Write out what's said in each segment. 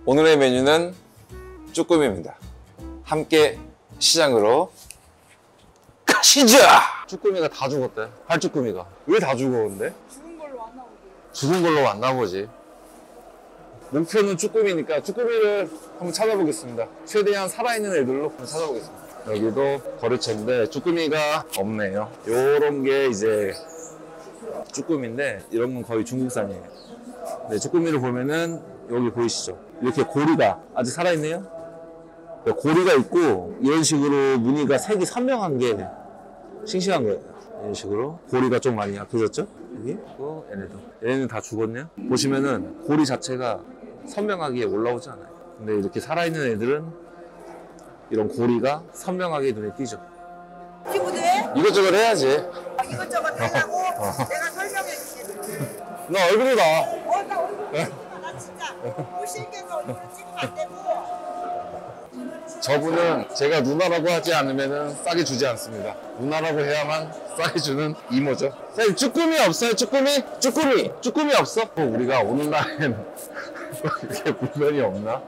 오늘의 메뉴는 쭈꾸미입니다. 함께 시장으로 가시죠! 쭈꾸미가 다 죽었대. 활쭈꾸미가. 왜 다 죽어 근데? 죽은 걸로 왔나 보지. 죽은 걸로 왔나 보지. 목표는 쭈꾸미니까 쭈꾸미를 한번 찾아보겠습니다. 최대한 살아있는 애들로 한번 찾아보겠습니다. 여기도 거래처인데 쭈꾸미가 없네요. 요런 게 이제 쭈꾸미인데 이런 건 거의 중국산이에요. 네, 쭈꾸미를 보면은 여기 보이시죠? 이렇게 고리가 아직 살아있네요. 고리가 있고 이런 식으로 무늬가 색이 선명한 게 싱싱한 거예요. 이런 식으로 고리가 좀 많이 약해졌죠? 여기 또 얘네도. 얘네는 다 죽었네요. 보시면은 고리 자체가 선명하게 올라오지 않아요. 근데 이렇게 살아있는 애들은 이런 고리가 선명하게 눈에 띄죠. 피부도 해? 이것저것 해야지. 이것저것 하려고 내가 설명해 줄게. 나 얼굴이 나. 나 얼굴 나 진짜 무실게서 얼굴 찍으면 안 되고. 저분은 제가 누나라고 하지 않으면 싸게 주지 않습니다. 누나라고 해야만 싸게 주는 이모죠. 선생님 쭈꾸미 없어요? 쭈꾸미 없어? 우리가 오는 날엔 이렇게 물건이 없나?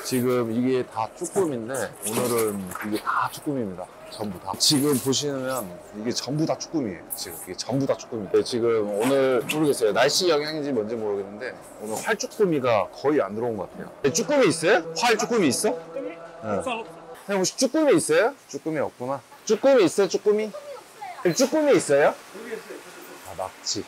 지금 이게 다 쭈꾸미인데 오늘은 이게 다 쭈꾸미입니다. 전부 다. 지금 보시면 이게 전부 다 쭈꾸미예요. 지금 이게 전부 다 쭈꾸미. 지금 오늘 모르겠어요. 날씨 영향인지 뭔지 모르겠는데 오늘 활쭈꾸미가 거의 안 들어온 것 같아요. 쭈꾸미 있어요? 활쭈꾸미 있어? 없어. 형 혹시 쭈꾸미 있어요? 쭈꾸미 없구나. 쭈꾸미 있어요? 쭈꾸미? 쭈꾸미 있어요? 아, 낙지,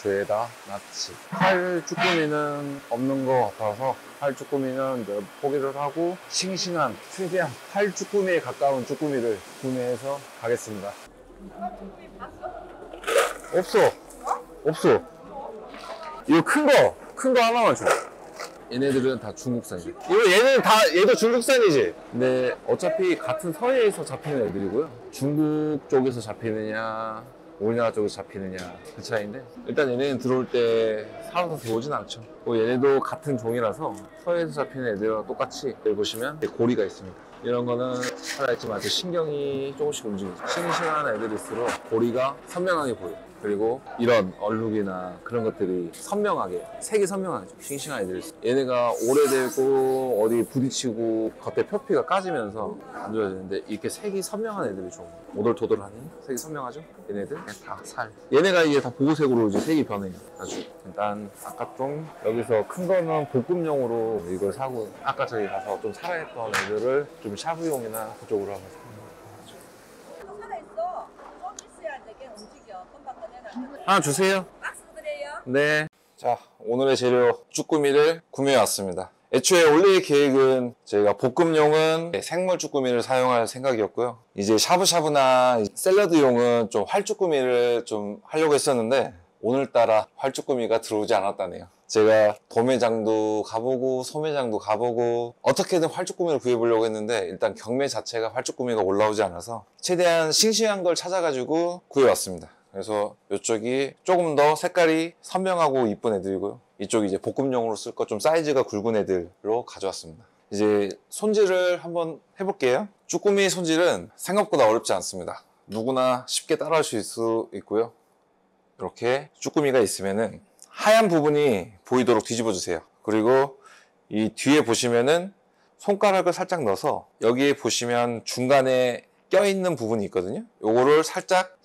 죄다 낙지. 활 쭈꾸미는 없는 것 같아서 활 쭈꾸미는 이제 포기를 하고 싱싱한 최대한 활 쭈꾸미에 가까운 쭈꾸미를 구매해서 가겠습니다. 없어. 이거 큰 거 하나만 줘. 얘네들은 다 중국산이에요. 얘도 중국산이지? 근데 어차피 같은 서해에서 잡히는 애들이고요. 중국 쪽에서 잡히느냐, 우리나라 쪽에서 잡히느냐, 그 차이인데, 일단 얘네는 들어올 때 살아서 들어오진 않죠. 얘네도 같은 종이라서 서해에서 잡히는 애들과 똑같이 여기 보시면 고리가 있습니다. 이런 거는 살아있지만 신경이 조금씩 움직이죠. 싱싱한 애들일수록 고리가 선명하게 보여요. 그리고 이런 얼룩이나 그런 것들이 선명하게, 색이 선명하죠. 싱싱한 애들이. 얘네가 오래되고 어디 부딪히고 겉에 표피가 까지면서 안 좋아지는데 이렇게 색이 선명한 애들이 좀 오돌토돌하니 색이 선명하죠? 얘네들 다 살. 얘네가 이게 다 보호색으로 이제 색이 변해요. 아주. 일단 아까 좀 여기서 큰 거는 볶음용으로 이걸 사고 아까 저기 가서 좀 살아있던 애들을 좀 샤브용이나 그쪽으로 한번 살아있어. 서비스야 되게 움직여. 금방 꺼내놔. 하나 주세요. 박스 드려요. 네. 자, 오늘의 재료 쭈꾸미를 구매해 왔습니다. 애초에 올릴 계획은 저희가 볶음용은 생물 쭈꾸미를 사용할 생각이었고요. 이제 샤브샤브나 샐러드용은 좀 활쭈꾸미를 좀 하려고 했었는데 오늘따라 활쭈꾸미가 들어오지 않았다네요. 제가 도매장도 가보고 소매장도 가보고 어떻게든 활쭈꾸미를 구해보려고 했는데 일단 경매 자체가 활쭈꾸미가 올라오지 않아서 최대한 싱싱한 걸 찾아가지고 구해왔습니다. 그래서 이쪽이 조금 더 색깔이 선명하고 이쁜 애들이고요. 이쪽이 이제 볶음용으로 쓸 거 좀 사이즈가 굵은 애들로 가져왔습니다. 이제 손질을 한번 해볼게요. 쭈꾸미 손질은 생각보다 어렵지 않습니다. 누구나 쉽게 따라할 수 있고요. 이렇게 쭈꾸미가 있으면은 하얀 부분이 보이도록 뒤집어 주세요. 그리고 이 뒤에 보시면은 손가락을 살짝 넣어서 여기에 보시면 중간에 껴있는 부분이 있거든요. 요거를 살짝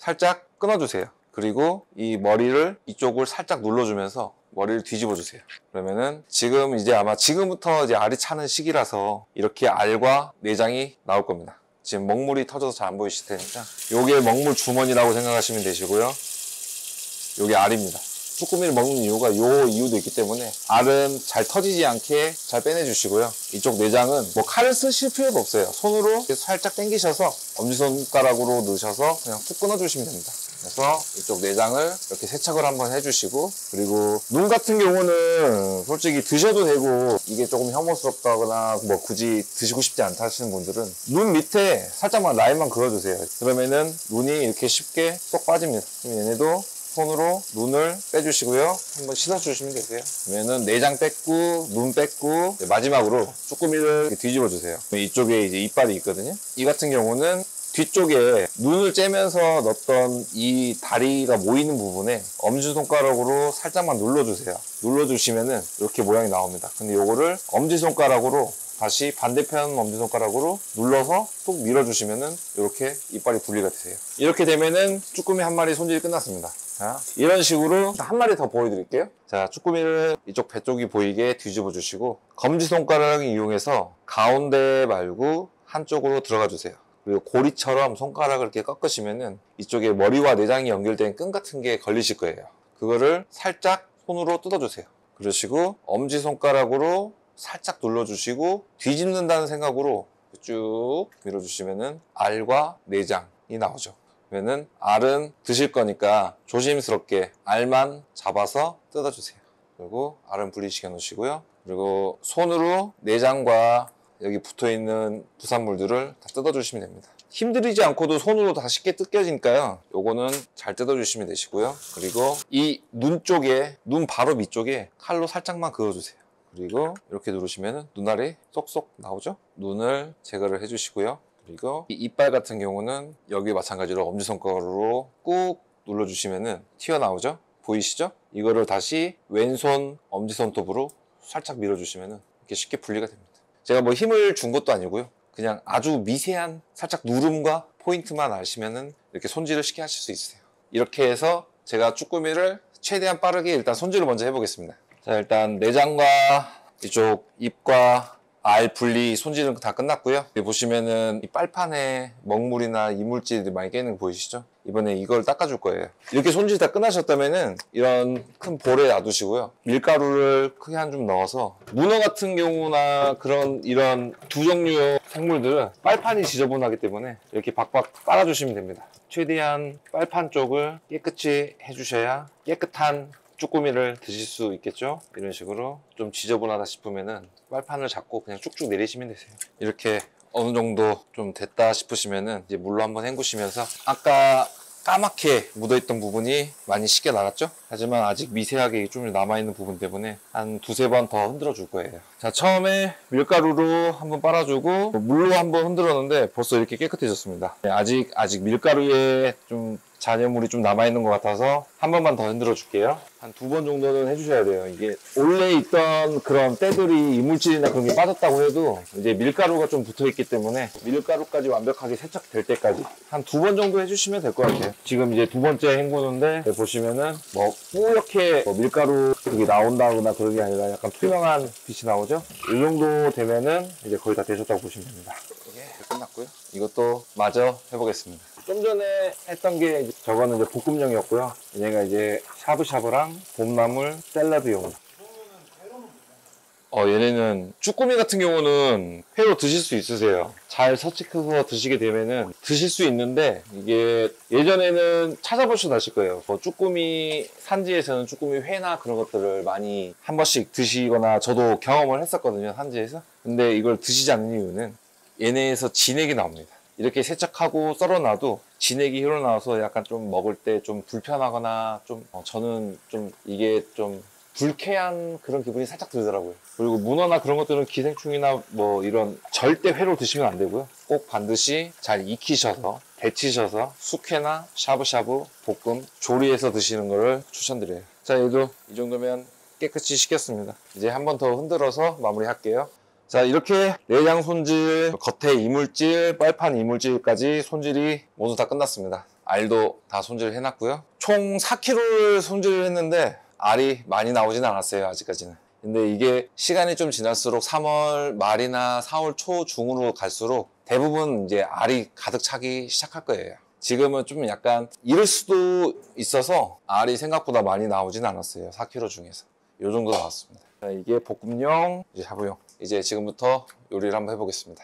끊어주세요. 그리고 이 머리를 이쪽을 살짝 눌러주면서 머리를 뒤집어 주세요. 그러면은 지금 이제 아마 지금부터 이제 알이 차는 시기라서 이렇게 알과 내장이 나올 겁니다. 지금 먹물이 터져서 잘 안 보이실 테니까 요게 먹물 주머니라고 생각하시면 되시고요. 요게 알입니다. 쭈꾸미를 먹는 이유가 요 이유도 있기 때문에 알은 잘 터지지 않게 잘 빼내주시고요. 이쪽 내장은 뭐 칼을 쓰실 필요도 없어요. 손으로 살짝 당기셔서 엄지손가락으로 넣으셔서 그냥 툭 끊어주시면 됩니다. 그래서 이쪽 내장을 이렇게 세척을 한번 해주시고, 그리고 눈 같은 경우는 솔직히 드셔도 되고 이게 조금 혐오스럽다거나 뭐 굳이 드시고 싶지 않다 하시는 분들은 눈 밑에 살짝만 라인만 그어주세요. 그러면은 눈이 이렇게 쉽게 쏙 빠집니다. 그럼 얘네도 손으로 눈을 빼주시고요. 한번 씻어주시면 되세요. 그러면은 내장 뺐고 눈 뺐고 마지막으로 쭈꾸미를 뒤집어 주세요. 이쪽에 이제 이빨이 있거든요. 이 같은 경우는 뒤쪽에 눈을 째면서 넣었던 이 다리가 모이는 부분에 엄지손가락으로 살짝만 눌러주세요. 눌러주시면은 이렇게 모양이 나옵니다. 근데 요거를 엄지손가락으로 다시 반대편 엄지손가락으로 눌러서 톡 밀어주시면은 이렇게 이빨이 분리가 되세요. 이렇게 되면은 쭈꾸미 한 마리 손질이 끝났습니다. 자, 이런 식으로 한 마리 더 보여드릴게요. 자, 쭈꾸미를 이쪽 배 쪽이 보이게 뒤집어 주시고 검지손가락을 이용해서 가운데 말고 한쪽으로 들어가 주세요. 그리고 고리처럼 손가락을 이렇게 꺾으시면은 이쪽에 머리와 내장이 연결된 끈 같은 게 걸리실 거예요. 그거를 살짝 손으로 뜯어주세요. 그러시고 엄지손가락으로 살짝 눌러주시고 뒤집는다는 생각으로 쭉 밀어주시면은 알과 내장이 나오죠. 그러면은 알은 드실 거니까 조심스럽게 알만 잡아서 뜯어주세요. 그리고 알은 분리시켜 놓으시고요. 그리고 손으로 내장과 여기 붙어있는 부산물들을 다 뜯어주시면 됩니다. 힘들이지 않고도 손으로 다 쉽게 뜯겨지니까요. 요거는 잘 뜯어주시면 되시고요. 그리고 이 눈 쪽에, 눈 바로 밑쪽에 칼로 살짝만 그어주세요. 그리고 이렇게 누르시면 눈알이 쏙쏙 나오죠? 눈을 제거를 해주시고요. 그리고 이 이빨 같은 경우는 여기 마찬가지로 엄지손가락으로 꾹 눌러주시면 튀어나오죠? 보이시죠? 이거를 다시 왼손 엄지손톱으로 살짝 밀어주시면 이렇게 쉽게 분리가 됩니다. 제가 뭐 힘을 준 것도 아니고요. 그냥 아주 미세한 살짝 누름과 포인트만 아시면은 이렇게 손질을 쉽게 하실 수 있어요. 이렇게 해서 제가 쭈꾸미를 최대한 빠르게 일단 손질을 먼저 해보겠습니다. 자, 일단 내장과 이쪽 입과 알 분리 손질은 다 끝났고요. 여기 보시면은 이 빨판에 먹물이나 이물질이 많이 깨는 거 보이시죠? 이번에 이걸 닦아줄 거예요. 이렇게 손질 다 끝나셨다면은 이런 큰 볼에 놔두시고요. 밀가루를 크게 한 줌 넣어서 문어 같은 경우나 이런 두 종류의 생물들은 빨판이 지저분하기 때문에 이렇게 박박 빨아주시면 됩니다. 최대한 빨판 쪽을 깨끗이 해주셔야 깨끗한 쭈꾸미를 드실 수 있겠죠? 이런 식으로 좀 지저분하다 싶으면은 빨판을 잡고 그냥 쭉쭉 내리시면 되세요. 이렇게 어느 정도 좀 됐다 싶으시면은 이제 물로 한번 헹구시면서 아까 까맣게 묻어있던 부분이 많이 씻겨 나갔죠? 하지만 아직 미세하게 좀 남아있는 부분 때문에 한 두세 번 더 흔들어 줄 거예요. 자, 처음에 밀가루로 한번 빨아주고 물로 한번 흔들었는데 벌써 이렇게 깨끗해졌습니다. 네, 아직 밀가루에 좀 잔여물이 좀 남아있는 것 같아서 한 번만 더 흔들어 줄게요. 한 두 번 정도는 해주셔야 돼요. 이게 원래 있던 그런 때들이 이물질이나 그런 게 빠졌다고 해도 이제 밀가루가 좀 붙어있기 때문에 밀가루까지 완벽하게 세척될 때까지 한 두 번 정도 해주시면 될 것 같아요. 지금 이제 두 번째 헹구는데 보시면은 뭐 뿌옇게 밀가루 그게 나온다거나 그런 게 아니라 약간 투명한 빛이 나오죠? 이 정도 되면은 이제 거의 다 되셨다고 보시면 됩니다. 이게 끝났고요. 이것도 마저 해보겠습니다. 좀 전에 했던 게 저거는 이제 볶음용이었고요. 얘가 이제 샤브샤브랑 봄나물 샐러드용. 얘네는 쭈꾸미 같은 경우는 회로 드실 수 있으세요. 잘 서치해서 드시게 되면은 드실 수 있는데 이게 예전에는 찾아보셔도 아실 거예요. 뭐 쭈꾸미 산지에서는 쭈꾸미 회나 그런 것들을 많이 한 번씩 드시거나 저도 경험을 했었거든요, 산지에서. 근데 이걸 드시지 않는 이유는 얘네에서 진액이 나옵니다. 이렇게 세척하고 썰어놔도 진액이 흘러나와서 약간 좀 먹을 때 좀 불편하거나 저는 좀 이게 좀 불쾌한 그런 기분이 살짝 들더라고요. 그리고 문어나 그런 것들은 기생충이나 뭐 이런 절대 회로 드시면 안 되고요. 꼭 반드시 잘 익히셔서 데치셔서 숙회나 샤브샤브, 볶음, 조리해서 드시는 거를 추천드려요. 자, 얘도 이 정도면 깨끗이 식혔습니다. 이제 한 번 더 흔들어서 마무리 할게요. 자, 이렇게 내장 손질, 겉에 이물질, 빨판 이물질까지 손질이 모두 다 끝났습니다. 알도 다 손질을 해놨고요. 총 4kg를 손질을 했는데 알이 많이 나오진 않았어요, 아직까지는. 근데 이게 시간이 좀 지날수록 3월 말이나 4월 초 중으로 갈수록 대부분 이제 알이 가득 차기 시작할 거예요. 지금은 좀 약간 이를 수도 있어서 알이 생각보다 많이 나오진 않았어요. 4kg 중에서. 이 정도 나왔습니다. 자, 이게 볶음용, 이제 샤브용. 이제 지금부터 요리를 한번 해보겠습니다.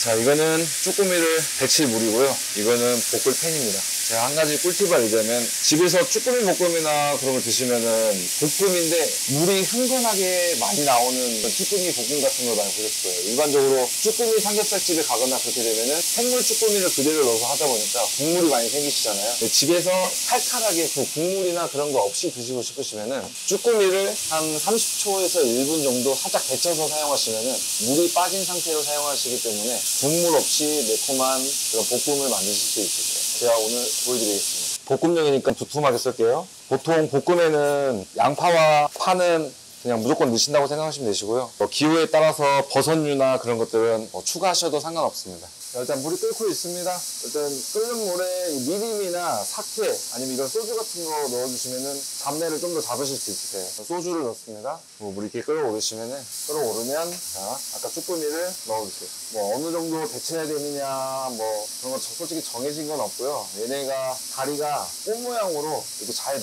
자, 이거는 쭈꾸미를 데칠 물이고요. 이거는 볶을 팬입니다. 제가 한 가지 꿀팁을 알려자면 집에서 쭈꾸미 볶음이나 그런 걸 드시면은 볶음인데 물이 흥건하게 많이 나오는 쭈꾸미 볶음 같은 걸 많이 보셨을 거예요. 일반적으로 쭈꾸미 삼겹살집에 가거나 그렇게 되면은 생물 쭈꾸미를 그대로 넣어서 하다 보니까 국물이 많이 생기시잖아요. 근데 집에서 칼칼하게 그 국물이나 그런 거 없이 드시고 싶으시면은 쭈꾸미를 한 30초에서 1분 정도 살짝 데쳐서 사용하시면은 물이 빠진 상태로 사용하시기 때문에 국물 없이 매콤한 그런 볶음을 만드실 수 있으세요. 제가 오늘 보여드리겠습니다. 볶음용이니까 두툼하게 쓸게요. 보통 볶음에는 양파와 파는 그냥 무조건 넣으신다고 생각하시면 되시고요. 기호에 따라서 버섯류나 그런 것들은 추가하셔도 상관없습니다. 일단 물이 끓고 있습니다. 일단 끓는 물에 미림이나 사케 아니면 이런 소주 같은 거 넣어주시면은 잡내를 좀 더 잡으실 수 있으세요. 소주를 넣습니다. 물이 이렇게 끓어오르시면은 끓어오르면 자 아까 쭈꾸미를 넣어주세요. 뭐 어느 정도 데쳐야 되느냐 뭐 그런 거 솔직히 정해진 건 없고요. 얘네가 다리가 꽃 모양으로 이렇게 잘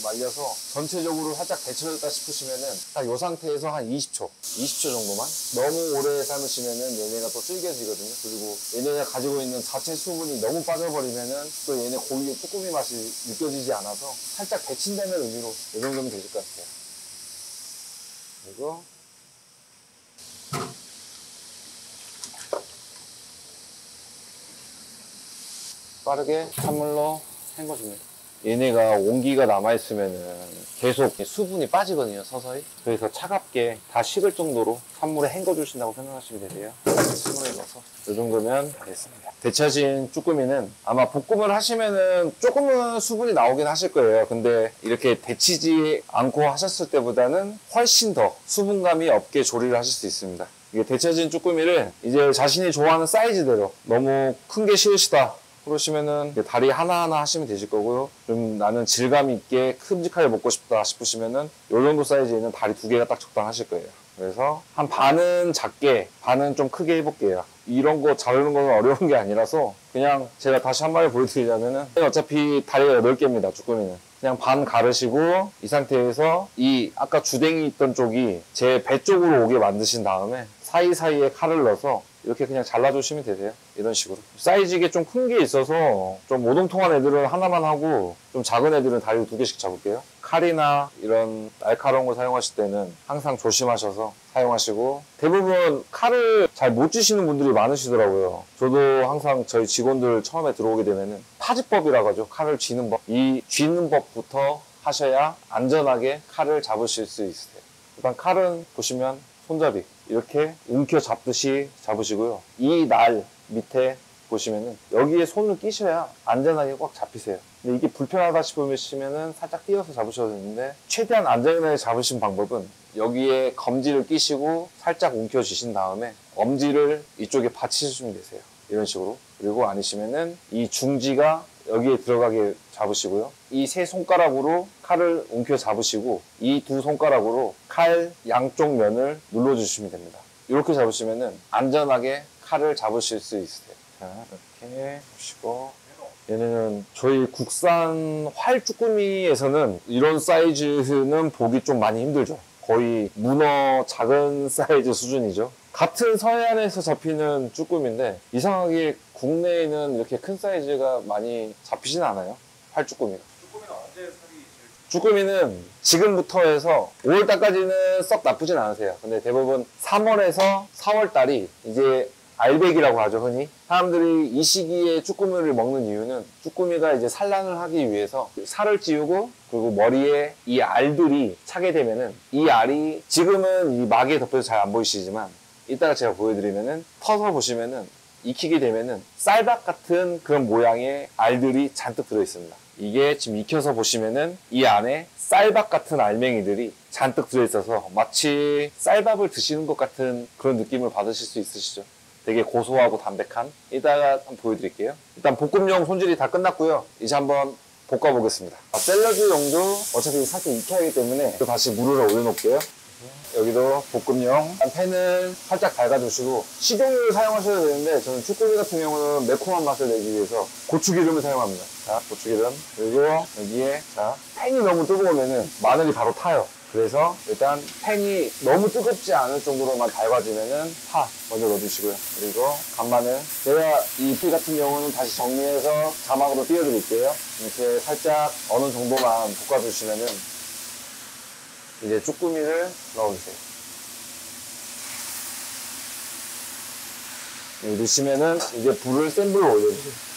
말려서 전체적으로 살짝 데쳐졌다 싶으시면은 딱 이 상태에서 한 20초 정도만. 너무 오래 삶으시면은 얘네가 또 질겨지거든요. 그리고 얘네가 가지고 있는 자체 수분이 너무 빠져버리면은 또 얘네 고유의 쭈꾸미 맛이 느껴지지 않아서 살짝 데친다는 의미로 이 정도면 되실 것 같아요. 그리고 빠르게 찬물로 헹궈줍니다. 얘네가 온기가 남아있으면은 계속 수분이 빠지거든요, 서서히. 그래서 차갑게 다 식을 정도로 찬물에 헹궈주신다고 생각하시면 되세요. 찬물에 넣어서. 이 정도면 되겠습니다. 데쳐진 쭈꾸미는 아마 볶음을 하시면은 조금은 수분이 나오긴 하실 거예요. 근데 이렇게 데치지 않고 하셨을 때보다는 훨씬 더 수분감이 없게 조리를 하실 수 있습니다. 이게 데쳐진 쭈꾸미를 이제 자신이 좋아하는 사이즈대로 너무 큰 게 싫으시다 그러시면은 다리 하나하나 하시면 되실 거고요. 좀 나는 질감 있게 큼직하게 먹고 싶다 싶으시면은 요 정도 사이즈에는 다리 2개가 딱 적당하실 거예요. 그래서 한 반은 작게, 반은 좀 크게 해볼게요. 이런 거 자르는 건 어려운 게 아니라서 그냥 제가 다시 한 번 보여드리자면은 어차피 다리가 8개입니다, 쭈꾸미는. 그냥 반 가르시고 이 상태에서 이 아까 주댕이 있던 쪽이 제 배 쪽으로 오게 만드신 다음에 사이사이에 칼을 넣어서 이렇게 그냥 잘라주시면 되세요. 이런 식으로. 사이즈 이게 좀 큰 게 있어서 좀 오동통한 애들은 하나만 하고 좀 작은 애들은 다리 2개씩 잡을게요. 칼이나 이런 날카로운 거 사용하실 때는 항상 조심하셔서 사용하시고 대부분 칼을 잘 못 쥐시는 분들이 많으시더라고요. 저도 항상 저희 직원들 처음에 들어오게 되면은 파지법이라고 하죠. 칼을 쥐는 법. 이 쥐는 법부터 하셔야 안전하게 칼을 잡으실 수 있으세요. 일단 칼은 보시면 손잡이 이렇게 움켜 잡듯이 잡으시고요. 이 날 밑에 보시면은 여기에 손을 끼셔야 안전하게 꽉 잡히세요. 근데 이게 불편하다 싶으시면은 살짝 띄어서 잡으셔도 되는데 최대한 안전하게 잡으신 방법은 여기에 검지를 끼시고 살짝 움켜 주신 다음에 엄지를 이쪽에 받치시면 되세요. 이런 식으로. 그리고 아니시면은 이 중지가 여기에 들어가게 잡으시고요. 이 세 손가락으로 칼을 움켜 잡으시고 이 두 손가락으로 칼 양쪽 면을 눌러주시면 됩니다. 이렇게 잡으시면은 안전하게 칼을 잡으실 수 있으세요. 자, 이렇게 보시고 얘는 저희 국산 활 쭈꾸미에서는 이런 사이즈는 보기 좀 많이 힘들죠. 거의 문어 작은 사이즈 수준이죠. 같은 서해안에서 잡히는 쭈꾸미인데 이상하게 국내에는 이렇게 큰 사이즈가 많이 잡히진 않아요. 활쭈꾸미가. 쭈꾸미는 언제 살이 제일 쭈꾸미는 지금부터 해서 5월달까지는 썩 나쁘진 않으세요. 근데 대부분 3월에서 4월달이 이제 알배기라고 하죠, 흔히. 사람들이 이 시기에 쭈꾸미를 먹는 이유는 쭈꾸미가 이제 산란을 하기 위해서 살을 찌우고 그리고 머리에 이 알들이 차게 되면은 이 알이 지금은 이 막에 덮여서 잘 안 보이시지만 이따가 제가 보여드리면은 터서 보시면은 익히게 되면은 쌀밥 같은 그런 모양의 알들이 잔뜩 들어있습니다. 이게 지금 익혀서 보시면은 이 안에 쌀밥 같은 알맹이들이 잔뜩 들어있어서 마치 쌀밥을 드시는 것 같은 그런 느낌을 받으실 수 있으시죠? 되게 고소하고 담백한. 이따가 한번 보여드릴게요. 일단 볶음용 손질이 다 끝났고요. 이제 한번 볶아보겠습니다. 샐러드용도 어차피 살짝 익혀야 하기 때문에 또 다시 물을 올려놓을게요. 여기도 볶음용 팬을 살짝 달가주시고 식용유를 사용하셔야 되는데 저는 쭈꾸미 같은 경우는 매콤한 맛을 내기 위해서 고추기름을 사용합니다. 자, 고추기름. 그리고 여기에 자 팬이 너무 뜨거우면은 마늘이 바로 타요. 그래서 일단 팬이 너무 뜨겁지 않을 정도로만 달궈지면은 파 먼저 넣어주시고요. 그리고 간마늘. 제가 이 피 같은 경우는 다시 정리해서 자막으로 띄워드릴게요. 이렇게 살짝 어느 정도만 볶아주시면은 이제 쭈꾸미를 넣어주세요. 넣으시면은 이제 불을 센 불로 올려주세요.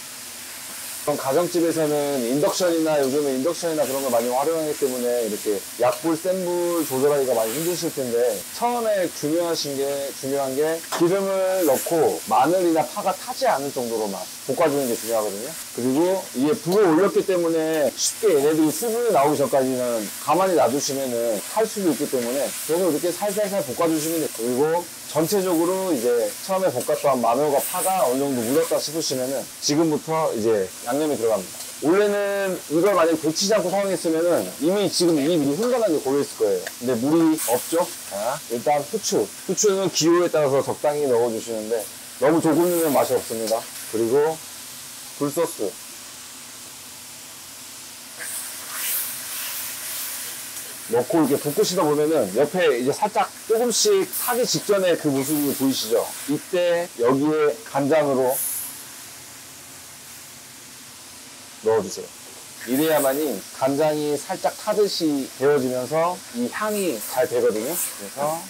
그럼 가정집에서는 인덕션이나 요즘에 인덕션이나 그런 걸 많이 활용하기 때문에 이렇게 약불, 센 불 조절하기가 많이 힘드실 텐데 처음에 중요한 게 기름을 넣고 마늘이나 파가 타지 않을 정도로만 볶아주는 게 중요하거든요. 그리고 이게 불을 올렸기 때문에 쉽게 얘네들이 수분이 나오기 전까지는 가만히 놔두시면은 탈 수도 있기 때문에 계속 이렇게 살살살 볶아주시면 돼요. 그리고 전체적으로 이제 처음에 볶았던 마늘과 파가 어느 정도 묻었다 싶으시면은 지금부터 이제 양념이 들어갑니다. 원래는 이걸 만약에 데치지 않고 사용했으면은 이미 지금 미리 흥건하게 고여있을 거예요. 근데 물이 없죠? 자, 일단 후추. 후추는 기호에 따라서 적당히 넣어주시는데 너무 조금 넣으면 맛이 없습니다. 그리고 굴소스. 넣고 이렇게 볶으시다 보면은 옆에 이제 살짝 조금씩 타기 직전에 그 모습이 보이시죠? 이때 여기에 간장으로 넣어주세요. 이래야만이 간장이 살짝 타듯이 데워지면서 이 향이 잘 되거든요. 그래서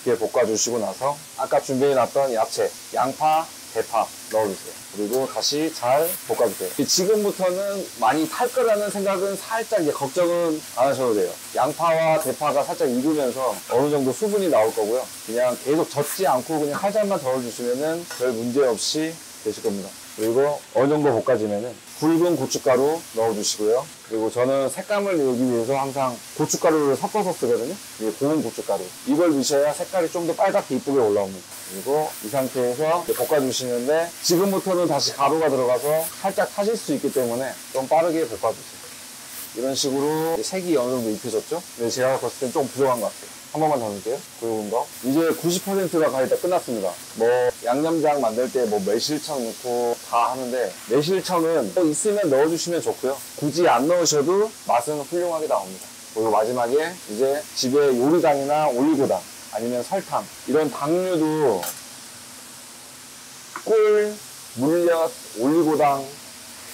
이렇게 볶아주시고 나서 아까 준비해놨던 야채, 양파, 대파 넣어주세요. 그리고 다시 잘 볶아주세요. 지금부터는 많이 탈 거라는 생각은 살짝 이제 걱정은 안 하셔도 돼요. 양파와 대파가 살짝 익으면서 어느 정도 수분이 나올 거고요. 그냥 계속 젓지 않고 그냥 살짝만 덜어주시면은 별 문제 없이 되실 겁니다. 그리고 어느 정도 볶아지면은 굵은 고춧가루 넣어주시고요. 그리고 저는 색감을 내기 위해서 항상 고춧가루를 섞어서 쓰거든요. 이게 고운 고춧가루. 이걸 넣으셔야 색깔이 좀 더 빨갛게 이쁘게 올라옵니다. 그리고 이 상태에서 볶아주시는데 지금부터는 다시 가루가 들어가서 살짝 타실 수 있기 때문에 좀 빠르게 볶아주세요. 이런 식으로 색이 어느 정도 입혀졌죠? 근데 제가 봤을 땐 좀 부족한 것 같아요. 한 번만 더 넣을게요. 굵은 거. 이제 90%가 거의 다 끝났습니다. 뭐 양념장 만들 때 뭐 매실청 넣고 다 하는데 매실청은 또 있으면 넣어주시면 좋고요. 굳이 안 넣으셔도 맛은 훌륭하게 나옵니다. 그리고 마지막에 이제 집에 요리당이나 올리고당 아니면 설탕 이런 당류도 꿀, 물엿, 올리고당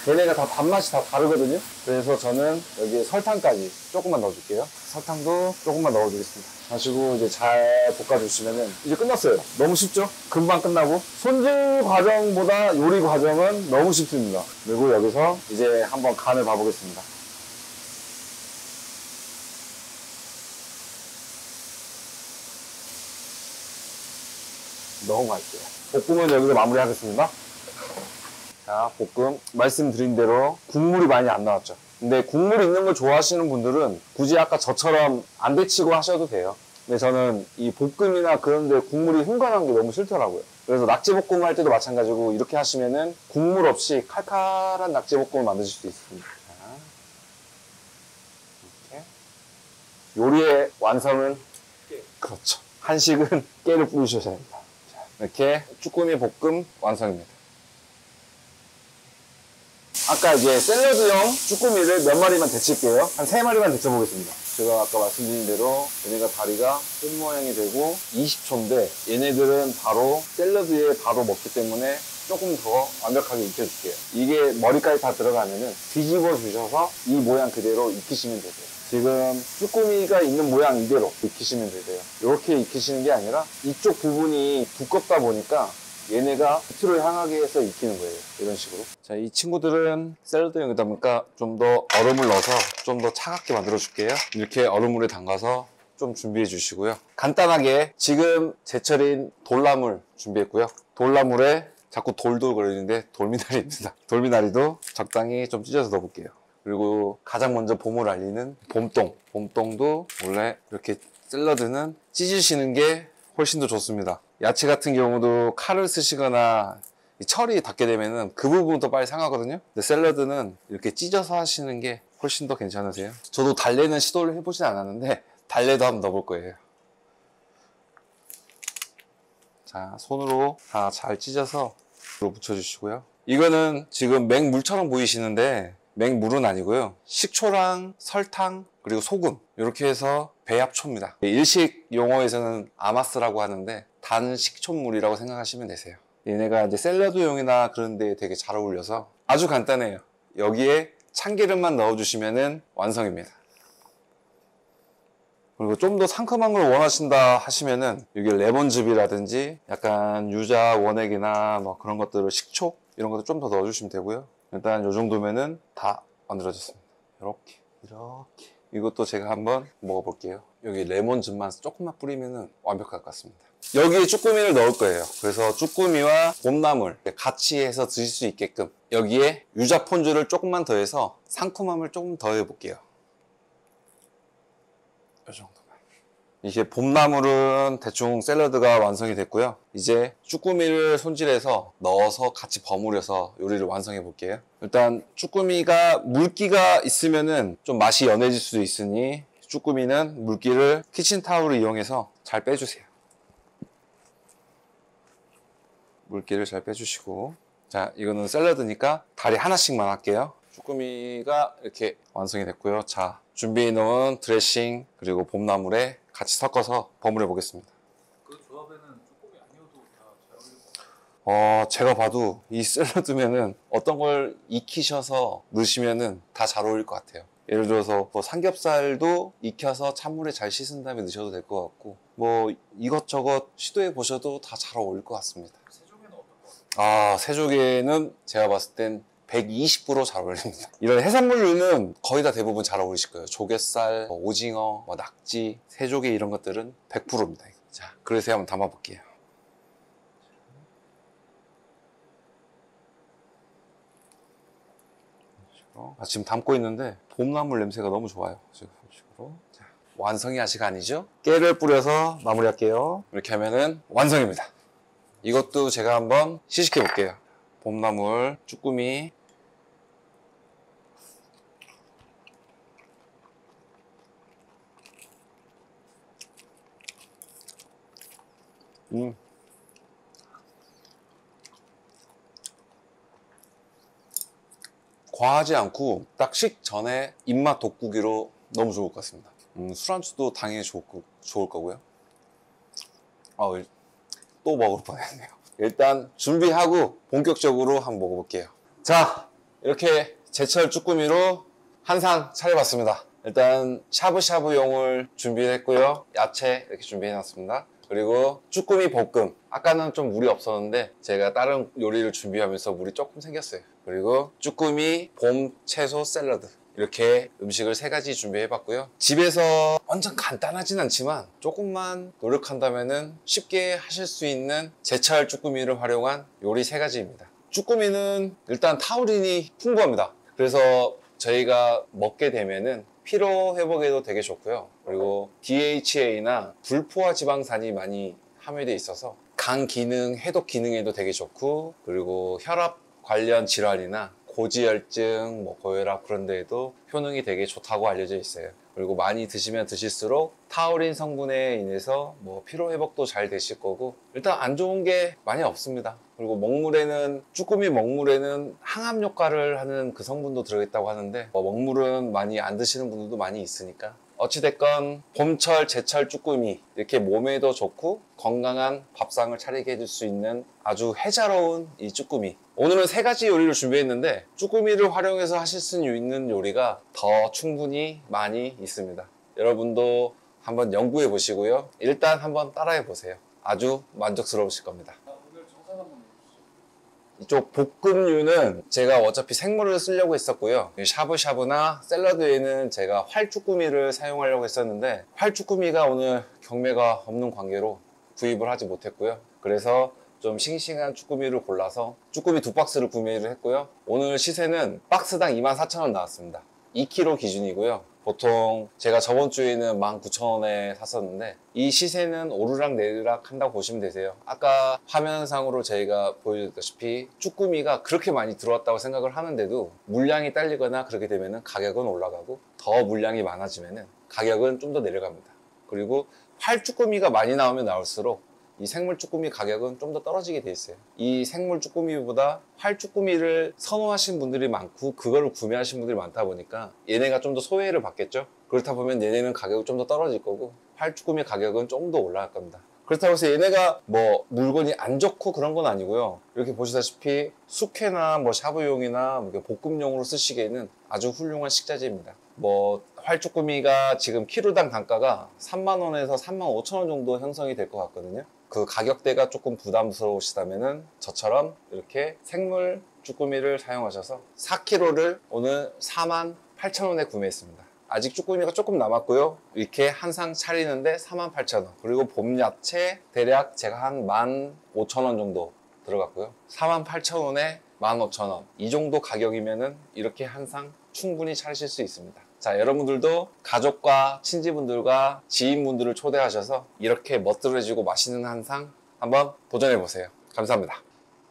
걔네가 다 단맛이 다 다르거든요. 그래서 저는 여기에 설탕까지 조금만 넣어줄게요. 설탕도 조금만 넣어주겠습니다. 하시고 이제 잘 볶아주시면은 이제 끝났어요. 너무 쉽죠? 금방 끝나고 손질 과정보다 요리 과정은 너무 쉽습니다. 그리고 여기서 이제 한번 간을 봐보겠습니다. 너무 맛있어요. 볶음은 여기서 마무리하겠습니다. 자, 볶음 말씀드린 대로 국물이 많이 안 나왔죠. 근데 국물 있는 걸 좋아하시는 분들은 굳이 아까 저처럼 안 데치고 하셔도 돼요. 근데 저는 이 볶음이나 그런데 국물이 흥건한 게 너무 싫더라고요. 그래서 낙지볶음 할 때도 마찬가지고 이렇게 하시면은 국물 없이 칼칼한 낙지볶음을 만드실 수 있습니다. 이렇게. 요리의 완성은 그렇죠. 한식은 깨를 뿌리셔야 됩니다. 자, 이렇게 쭈꾸미 볶음 완성입니다. 아까 이제 샐러드용 쭈꾸미를 몇 마리만 데칠게요. 한 3마리만 데쳐보겠습니다. 제가 아까 말씀드린 대로 얘네가 다리가 꽃 모양이 되고 20초인데 얘네들은 바로 샐러드에 바로 먹기 때문에 조금 더 완벽하게 익혀줄게요. 이게 머리까지 다 들어가면은 뒤집어 주셔서 이 모양 그대로 익히시면 되세요. 지금 쭈꾸미가 있는 모양 이대로 익히시면 되세요. 이렇게 익히시는 게 아니라 이쪽 부분이 두껍다 보니까 얘네가 밑으로 향하게 해서 익히는 거예요. 이런 식으로. 자, 이 친구들은 샐러드용이다 보니까 좀 더 얼음을 넣어서 좀 더 차갑게 만들어 줄게요. 이렇게 얼음물에 담가서 좀 준비해 주시고요. 간단하게 지금 제철인 돌나물 준비했고요. 돌나물에 자꾸 돌돌 거리는데 돌미나리입니다. 돌미나리도 적당히 좀 찢어서 넣어볼게요. 그리고 가장 먼저 봄을 알리는 봄동. 봄동도 원래 이렇게 샐러드는 찢으시는 게 훨씬 더 좋습니다. 야채 같은 경우도 칼을 쓰시거나 철이 닿게 되면은 그 부분도 빨리 상하거든요. 근데 샐러드는 이렇게 찢어서 하시는 게 훨씬 더 괜찮으세요. 저도 달래는 시도를 해보진 않았는데 달래도 한번 넣어볼 거예요. 자, 손으로 다 잘 찢어서 묻혀주시고요. 이거는 지금 맹물처럼 보이시는데 맹물은 아니고요. 식초랑 설탕 그리고 소금 이렇게 해서 배합초입니다. 일식 용어에서는 아마스라고 하는데 단 식초물이라고 생각하시면 되세요. 얘네가 이제 샐러드용이나 그런 데 되게 잘 어울려서 아주 간단해요. 여기에 참기름만 넣어주시면 완성입니다. 그리고 좀 더 상큼한 걸 원하신다 하시면은 여기 레몬즙이라든지 약간 유자 원액이나 뭐 그런 것들을 식초 이런 것들 좀 더 넣어주시면 되고요. 일단 이 정도면은 다 만들어졌습니다. 이렇게 이것도 제가 한번 먹어볼게요. 여기 레몬즙만 조금만 뿌리면은 완벽할 것 같습니다. 여기에 쭈꾸미를 넣을 거예요. 그래서 쭈꾸미와 봄나물 같이 해서 드실 수 있게끔 여기에 유자 폰주를 조금만 더해서 상큼함을 조금 더해볼게요. 이 정도만. 이게 봄나물은 대충 샐러드가 완성이 됐고요. 이제 쭈꾸미를 손질해서 넣어서 같이 버무려서 요리를 완성해 볼게요. 일단 쭈꾸미가 물기가 있으면은 좀 맛이 연해질 수도 있으니 쭈꾸미는 물기를 키친타올을 이용해서 잘 빼주세요. 물기를 잘 빼주시고, 자, 이거는 샐러드니까 다리 하나씩만 할게요. 쭈꾸미가 이렇게 완성이 됐고요. 자, 준비해 놓은 드레싱 그리고 봄나물에 같이 섞어서 버무려 보겠습니다. 그 조합에는 쭈꾸미 아니어도 다 잘 어울릴 것 같아요. 제가 봐도 이 샐러드면은 어떤 걸 익히셔서 넣으시면은 다 잘 어울릴 것 같아요. 예를 들어서 뭐 삼겹살도 익혀서 찬물에 잘 씻은 다음에 넣으셔도 될 것 같고, 뭐 이것저것 시도해 보셔도 다 잘 어울릴 것 같습니다. 새조개는 어떨 것 같아요? 새조개는 제가 봤을 땐 120% 잘 어울립니다. 이런 해산물류는 거의 다 대부분 잘 어울리실 거예요. 조갯살, 뭐 오징어, 뭐 낙지, 새조개 이런 것들은 100%입니다. 자, 그래서 한번 담아볼게요. 지금 담고 있는데 봄나물 냄새가 너무 좋아요. 지금 이런 식으로. 자, 완성이 아직 아니죠? 깨를 뿌려서 마무리할게요. 이렇게 하면은 완성입니다. 이것도 제가 한번 시식해 볼게요. 봄나물, 쭈꾸미. 과하지 않고 딱 식전에 입맛 돋구기로 너무 좋을 것 같습니다. 술안주도 당연히 좋을 거고요. 또 먹을 뻔했네요. 일단 준비하고 본격적으로 한번 먹어볼게요. 자, 이렇게 제철 쭈꾸미로 한 상 차려봤습니다. 일단 샤브샤브용을 준비했고요. 야채 이렇게 준비해놨습니다. 그리고 쭈꾸미 볶음. 아까는 좀 물이 없었는데 제가 다른 요리를 준비하면서 물이 조금 생겼어요. 그리고 쭈꾸미 봄 채소 샐러드. 이렇게 음식을 3가지 준비해봤고요. 집에서 완전 간단하진 않지만 조금만 노력한다면 쉽게 하실 수 있는 제철 쭈꾸미를 활용한 요리 3가지입니다. 쭈꾸미는 일단 타우린이 풍부합니다. 그래서 저희가 먹게 되면은 피로 회복에도 되게 좋고요. 그리고 DHA나 불포화 지방산이 많이 함유되어 있어서 간 기능, 해독 기능에도 되게 좋고, 그리고 혈압 관련 질환이나 고지혈증, 고혈압 그런 데에도 효능이 되게 좋다고 알려져 있어요. 그리고 많이 드시면 드실수록 타우린 성분에 인해서 피로 회복도 잘 되실 거고, 일단 안 좋은 게 많이 없습니다. 그리고 먹물에는, 쭈꾸미 먹물에는 항암 효과를 하는 그 성분도 들어있다고 하는데, 먹물은 많이 안 드시는 분들도 많이 있으니까 어찌됐건 봄철 제철 쭈꾸미, 이렇게 몸에도 좋고 건강한 밥상을 차리게 해줄 수 있는 아주 해자로운 이 쭈꾸미. 오늘은 3가지 요리를 준비했는데 쭈꾸미를 활용해서 하실 수 있는 요리가 더 충분히 많이 있습니다. 여러분도 한번 연구해 보시고요. 일단 한번 따라해 보세요. 아주 만족스러우실 겁니다. 오늘 정산 한번 해주시죠. 이쪽 볶음류는 제가 어차피 생물을 쓰려고 했었고요. 샤브샤브나 샐러드에는 제가 활쭈꾸미를 사용하려고 했었는데 활쭈꾸미가 오늘 경매가 없는 관계로 구입을 하지 못했고요. 그래서 좀 싱싱한 쭈꾸미를 골라서 쭈꾸미 2박스를 구매를 했고요. 오늘 시세는 박스당 24,000원 나왔습니다. 2kg 기준이고요. 보통 제가 저번 주에는 19,000원에 샀었는데 이 시세는 오르락 내리락 한다고 보시면 되세요. 아까 화면상으로 저희가 보여드렸다시피 쭈꾸미가 그렇게 많이 들어왔다고 생각을 하는데도 물량이 딸리거나 그렇게 되면 가격은 올라가고, 더 물량이 많아지면 가격은 좀 더 내려갑니다. 그리고 활쭈꾸미가 많이 나오면 나올수록 이 생물 쭈꾸미 가격은 좀 더 떨어지게 돼 있어요. 이 생물 쭈꾸미보다 활 쭈꾸미를 선호하시는 분들이 많고 그거를 구매하시는 분들이 많다 보니까 얘네가 좀 더 소외를 받겠죠. 그렇다 보면 얘네는 가격이 좀 더 떨어질 거고 활 쭈꾸미 가격은 좀 더 올라갈 겁니다. 그렇다고 해서 얘네가 뭐 물건이 안 좋고 그런 건 아니고요. 이렇게 보시다시피 숙회나 뭐 샤브용이나 뭐 볶음용으로 쓰시기에는 아주 훌륭한 식자재입니다. 뭐 활쭈꾸미가 지금 키로당 단가가 3만 원에서 3만 5천 원 정도 형성이 될 것 같거든요. 그 가격대가 조금 부담스러우시다면은 저처럼 이렇게 생물 쭈꾸미를 사용하셔서 4kg를 오늘 4만 8천 원에 구매했습니다. 아직 쭈꾸미가 조금 남았고요. 이렇게 한 상 차리는데 48,000원. 그리고 봄 야채 대략 제가 한 15,000원 정도 들어갔고요. 48,000원에 15,000원. 이 정도 가격이면은 이렇게 한 상 충분히 차리실 수 있습니다. 자, 여러분들도 가족과 친지분들과 지인분들을 초대하셔서 이렇게 멋들어지고 맛있는 한 상 한번 도전해 보세요. 감사합니다.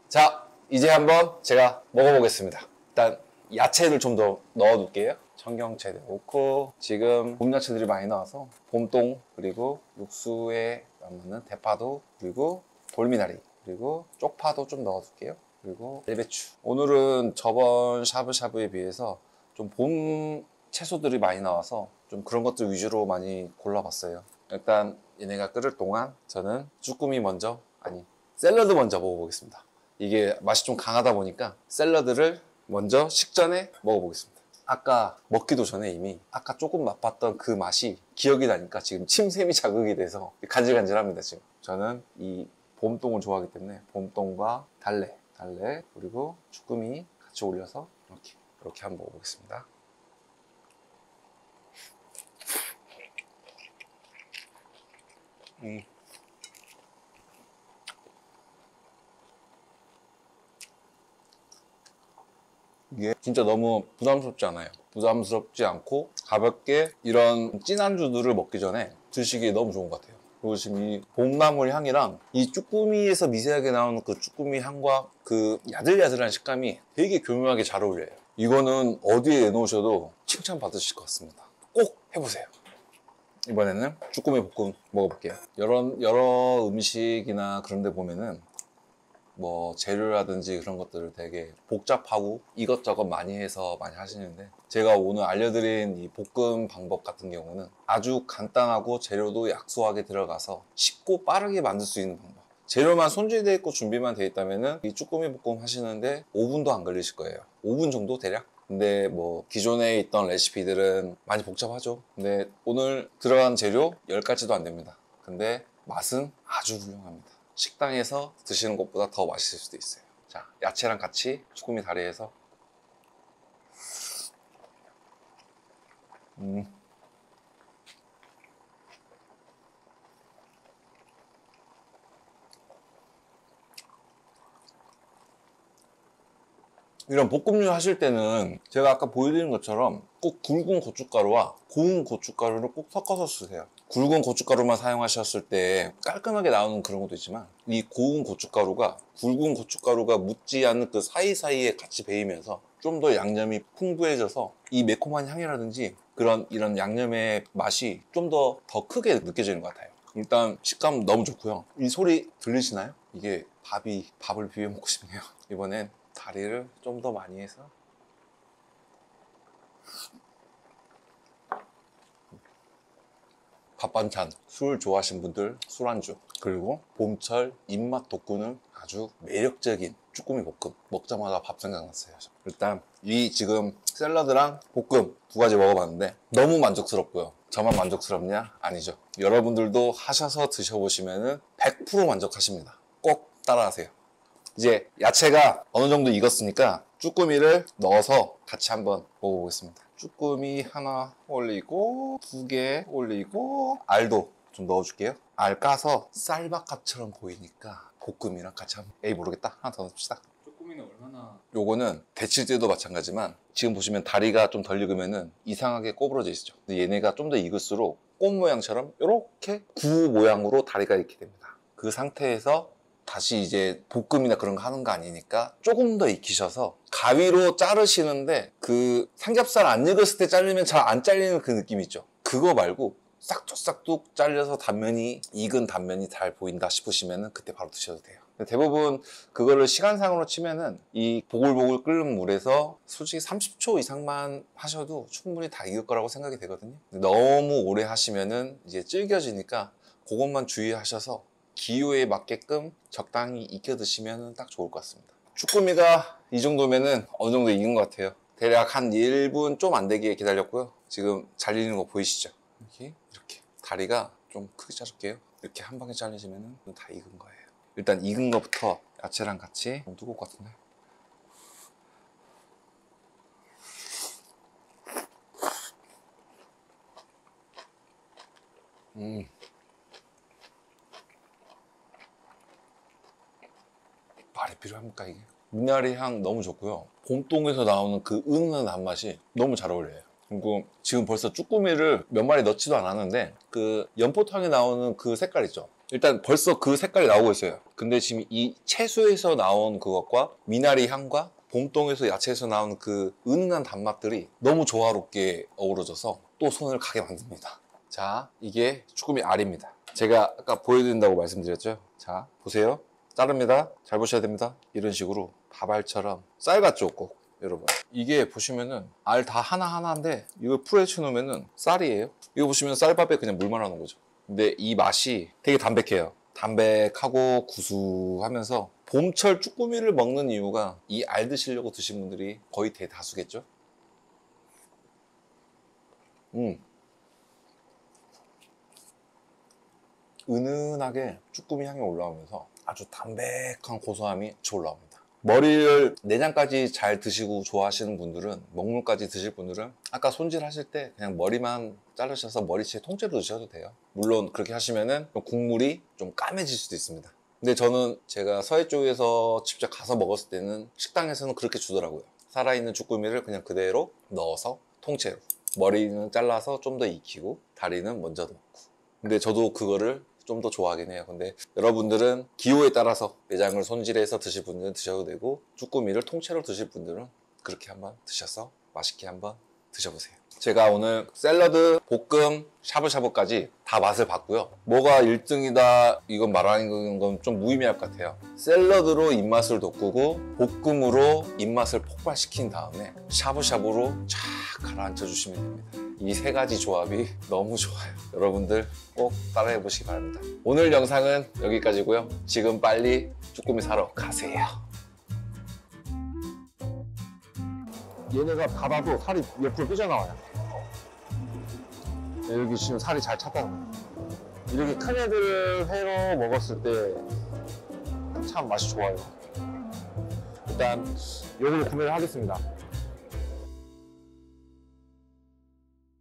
자, 이제 한번 제가 먹어보겠습니다. 일단 야채를 좀 더 넣어둘게요. 청경채도 넣고 지금 봄 야채들이 많이 나와서 봄동 그리고 육수에 맞는 대파도 그리고 돌미나리 그리고 쪽파도 좀 넣어둘게요. 그리고 멜배추. 오늘은 저번 샤브샤브에 비해서 좀 봄 채소들이 많이 나와서 좀 그런 것들 위주로 많이 골라봤어요. 일단 얘네가 끓을 동안 저는 쭈꾸미 먼저 샐러드 먼저 먹어보겠습니다. 이게 맛이 좀 강하다 보니까 샐러드를 먼저 식전에 먹어보겠습니다. 아까 먹기도 전에 이미 아까 조금 맛봤던 그 맛이 기억이 나니까 지금 침샘이 자극이 돼서 간질간질합니다. 지금 저는 이 봄동을 좋아하기 때문에 봄동과 달래 그리고 쭈꾸미 같이 올려서 이렇게 한번 먹어보겠습니다. 이게 진짜 너무 부담스럽지 않아요. 부담스럽지 않고 가볍게 이런 찐 안주들을 먹기 전에 드시기에 너무 좋은 것 같아요. 그리고 지금 이 봄나물 향이랑 이 쭈꾸미에서 미세하게 나오는 그 쭈꾸미 향과 그 야들야들한 식감이 되게 교묘하게 잘 어울려요. 이거는 어디에 내놓으셔도 칭찬받으실 것 같습니다. 꼭 해보세요. 이번에는 쭈꾸미 볶음 먹어볼게요. 여러 음식이나 그런 데 보면은 뭐 재료라든지 그런 것들을 되게 복잡하고 이것저것 많이 해서 많이 하시는데 제가 오늘 알려드린 이 볶음 방법 같은 경우는 아주 간단하고 재료도 약소하게 들어가서 쉽고 빠르게 만들 수 있는 방법. 재료만 손질되어 있고 준비만 되어 있다면은 이 쭈꾸미 볶음 하시는데 5분도 안 걸리실 거예요. 5분 정도 대략? 근데 뭐 기존에 있던 레시피들은 많이 복잡하죠. 근데 오늘 들어간 재료 10가지도 안 됩니다. 근데 맛은 아주 훌륭합니다. 식당에서 드시는 것보다 더 맛있을 수도 있어요. 자, 야채랑 같이 쭈꾸미 다리에서 이런 볶음류 하실 때는 제가 아까 보여드린 것처럼 꼭 굵은 고춧가루와 고운 고춧가루를 꼭 섞어서 쓰세요. 굵은 고춧가루만 사용하셨을 때 깔끔하게 나오는 그런 것도 있지만 이 고운 고춧가루가 굵은 고춧가루가 묻지 않는 그 사이사이에 같이 배이면서 좀 더 양념이 풍부해져서 이 매콤한 향이라든지 이런 양념의 맛이 좀 더 크게 느껴지는 것 같아요. 일단 식감 너무 좋고요. 이 소리 들리시나요? 이게 밥을 비벼 먹고 싶네요. 이번엔 다리를 좀 더 많이 해서 밥 반찬, 술 좋아하시는 분들 술안주, 그리고 봄철 입맛 돋구는 아주 매력적인 쭈꾸미 볶음. 먹자마자 밥 생각났어요. 일단 이 지금 샐러드랑 볶음 2가지 먹어봤는데 너무 만족스럽고요. 저만 만족스럽냐? 아니죠. 여러분들도 하셔서 드셔보시면 100% 만족하십니다. 꼭 따라하세요. 이제 야채가 어느 정도 익었으니까 쭈꾸미를 넣어서 같이 한번 먹어보겠습니다. 쭈꾸미 하나 올리고 2개 올리고 알도 좀 넣어줄게요. 알 까서 쌀밥값처럼 보이니까 볶음이랑 같이 한번 모르겠다. 하나 더 넣읍시다. 쭈꾸미는 얼마나 요거는 데칠 때도 마찬가지지만 지금 보시면 다리가 좀 덜 익으면은 이상하게 꼬부러져 있죠. 근데 얘네가 좀 더 익을수록 꽃 모양처럼 이렇게 구 모양으로 다리가 이렇게 됩니다. 그 상태에서 다시 이제 볶음이나 그런 거 하는 거 아니니까 조금 더 익히셔서 가위로 자르시는데 그 삼겹살 안 익었을 때 자르면 잘 안 잘리는 그 느낌 있죠. 그거 말고 싹둑싹둑 잘려서 단면이 익은 단면이 잘 보인다 싶으시면은 그때 바로 드셔도 돼요. 대부분 그거를 시간상으로 치면은 이 보글보글 끓는 물에서 솔직히 30초 이상만 하셔도 충분히 다 익을 거라고 생각이 되거든요. 너무 오래 하시면은 이제 질겨지니까 그것만 주의하셔서 기호에 맞게끔 적당히 익혀 드시면 딱 좋을 것 같습니다. 쭈꾸미가 이 정도면은 어느 정도 익은 것 같아요. 대략 한 1분 좀 안 되게 기다렸고요. 지금 잘리는 거 보이시죠? 이렇게 다리가 좀 크게 자를게요. 이렇게 한 방에 잘리시면은 다 익은 거예요. 일단 익은 거부터 야채랑 같이 좀 뜨거울 것 같은데. 말이 필요합니까 이게? 미나리 향 너무 좋고요. 봄동에서 나오는 그 은은한 단맛이 너무 잘 어울려요. 그리고 지금 벌써 쭈꾸미를 몇 마리 넣지도 않았는데 그 연포탕에 나오는 그 색깔 있죠? 일단 벌써 그 색깔이 나오고 있어요. 근데 지금 이 채소에서 나온 그것과 미나리 향과 봄동에서 야채에서 나오는 그 은은한 단맛들이 너무 조화롭게 어우러져서 또 손을 가게 만듭니다. 자, 이게 쭈꾸미 알입니다. 제가 아까 보여드린다고 말씀드렸죠? 자, 보세요. 자릅니다. 잘 보셔야 됩니다. 이런 식으로 밥알처럼 쌀 같죠, 꼭. 여러분, 이게 보시면은 알 다 하나하나인데 이걸 풀에 쳐놓으면은 쌀이에요. 이거 보시면 쌀밥에 그냥 물만 하는 거죠. 근데 이 맛이 되게 담백해요. 담백하고 구수하면서 봄철 쭈꾸미를 먹는 이유가 이 알 드시려고 드신 분들이 거의 대다수겠죠. 은은하게 쭈꾸미 향이 올라오면서 아주 담백한 고소함이 올라옵니다. 머리를 내장까지 잘 드시고 좋아하시는 분들은, 먹물까지 드실 분들은 아까 손질하실 때 그냥 머리만 자르셔서 머리채 통째로 드셔도 돼요. 물론 그렇게 하시면은 국물이 좀 까매질 수도 있습니다. 근데 저는 제가 서해 쪽에서 직접 가서 먹었을 때는 식당에서는 그렇게 주더라고요. 살아있는 쭈꾸미를 그냥 그대로 넣어서 통째로, 머리는 잘라서 좀 더 익히고 다리는 먼저 넣고. 근데 저도 그거를 좀 더 좋아하긴 해요. 근데 여러분들은 기호에 따라서 내장을 손질해서 드실 분들은 드셔도 되고, 쭈꾸미를 통째로 드실 분들은 그렇게 한번 드셔서 맛있게 한번 드셔보세요. 제가 오늘 샐러드, 볶음, 샤브샤브까지 다 맛을 봤고요. 뭐가 1등이다 이건 말하는 건 좀 무의미할 것 같아요. 샐러드로 입맛을 돋구고, 볶음으로 입맛을 폭발시킨 다음에 샤브샤브로 쫙 가라앉혀 주시면 됩니다. 이 세 가지 조합이 너무 좋아요. 여러분들 꼭 따라해 보시기 바랍니다. 오늘 영상은 여기까지고요. 지금 빨리 쭈꾸미 사러 가세요. 얘네가 닫아도 살이 옆으로 삐져나와요. 여기 지금 살이 잘 찼다는 거예요. 이렇게 큰 애들을 회로 먹었을 때 참 맛이 좋아요. 일단 요걸 구매를 하겠습니다.